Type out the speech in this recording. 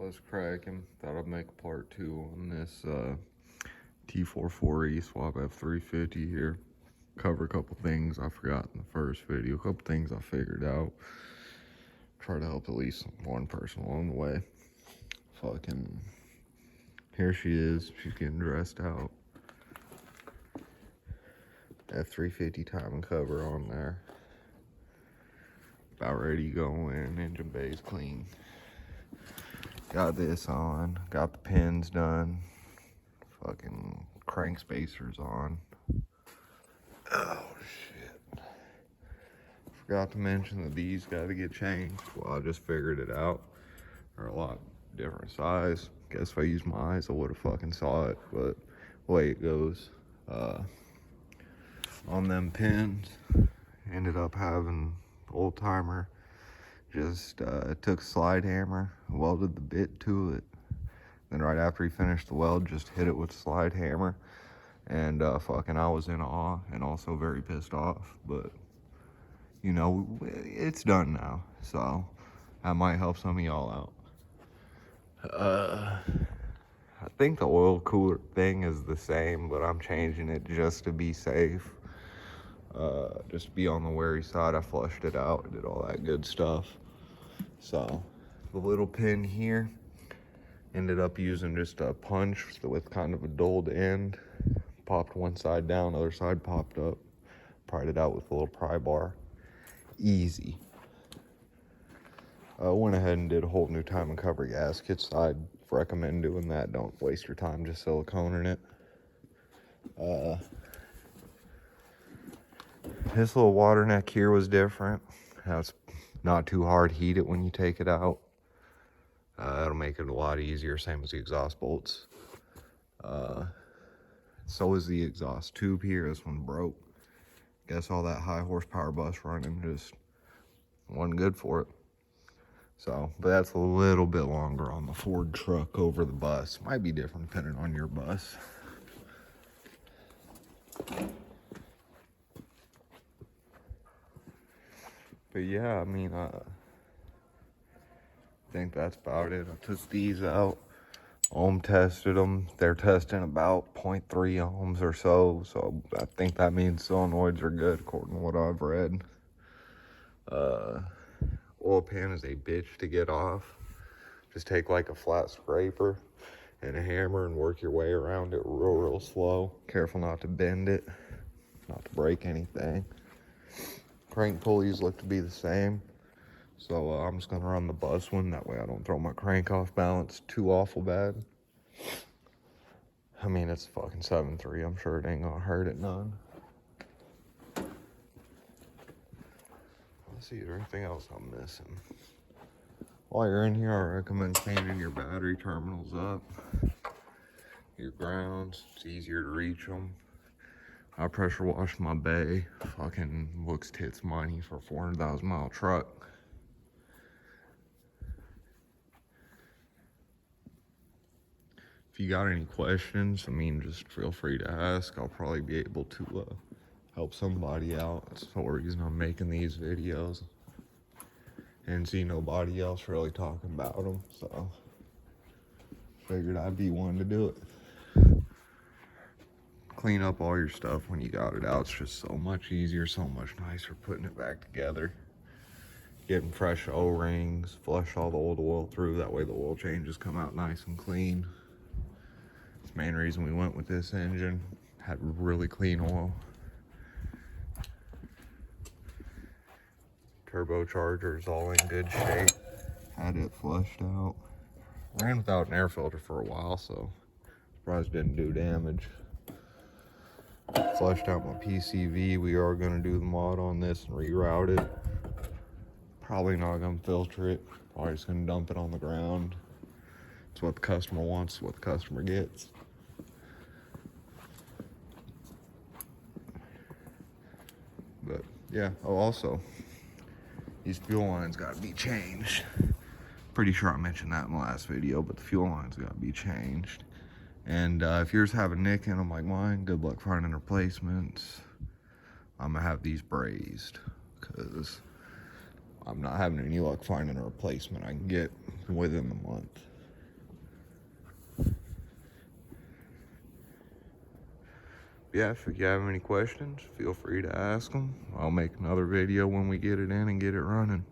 was cracking. Thought I'd make a part 2 on this T444e swap F350 here. Cover a couple things I forgot in the first video, a couple things I figured out. Try to help at least one person along the way. Fucking, here she is. She's getting dressed out. F350 time and cover on there. About ready to go in. Engine bay's clean. Got this on. Got the pins done. Fucking crank spacers on. Oh shit. Forgot to mention that these gotta get changed. Well, I just figured it out. They're a lot different size. Guess if I used my eyes I would have fucking saw it, but the way it goes. On them pins, ended up having the old timer just took a slide hammer, welded the bit to it. Then right after he finished the weld, just hit it with a slide hammer. And fucking I was in awe and also very pissed off. But, you know, it's done now. So that might help some of y'all out. I think the oil cooler thing is the same, but I'm changing it just to be safe. Just to be on the wary side. I flushed it out, did all that good stuff. So the little pin here, ended up using just a punch with kind of a dulled end. Popped one side down, other side popped up. Pried it out with a little pry bar. Easy. Went ahead and did a whole new time and cover gaskets. I'd recommend doing that. Don't waste your time just siliconing it. This little water neck here was different. Now it's not too hard. Heat it when you take it out. It'll make it a lot easier. Same as the exhaust bolts. So is the exhaust tube here. This one broke. Guess all that high horsepower bus running just wasn't good for it. So, but that's a little bit longer on the Ford truck over the bus. Might be different depending on your bus. But yeah, I mean, I think that's about it. I took these out. Ohm tested them. They're testing about 0.3 ohms or so. So I think that means solenoids are good according to what I've read. Oil pan is a bitch to get off. Just take like a flat scraper and a hammer and work your way around it real slow. Careful not to bend it, not to break anything. Crank pulleys look to be the same. So I'm just gonna run the bus one. That way I don't throw my crank off balance too awful bad. I mean, it's fucking 7.3. I'm sure it ain't gonna hurt it none. Let's see, is there anything else I'm missing? While you're in here, I recommend cleaning your battery terminals up. Your grounds, it's easier to reach them. I pressure washed my bay. Fucking looks tits money for a 400,000 mile truck. If you got any questions, I mean, just feel free to ask. I'll probably be able to help somebody out. That's the whole reason I'm making these videos. And see nobody else really talking about them, so figured I'd be one to do it. Clean up all your stuff when you got it out. It's just so much easier, so much nicer putting it back together. Getting fresh O-rings, flush all the old oil through. That way the oil changes come out nice and clean. It's the main reason we went with this engine. Had really clean oil. Turbocharger's all in good shape. Had it flushed out. Ran without an air filter for a while, so surprised it didn't do damage. Flushed out my PCV. We are gonna do the mod on this and reroute it. Probably not gonna filter it. Probably just gonna dump it on the ground. It's what the customer wants, what the customer gets. But yeah, oh also, these fuel lines gotta be changed. Pretty sure I mentioned that in the last video, but the fuel lines gotta be changed. And if yours have a nick in them like mine, good luck finding replacements. I'm gonna have these brazed, because I'm not having any luck finding a replacement I can get within the month. Yeah, if you have any questions, feel free to ask them. I'll make another video when we get it in and get it running.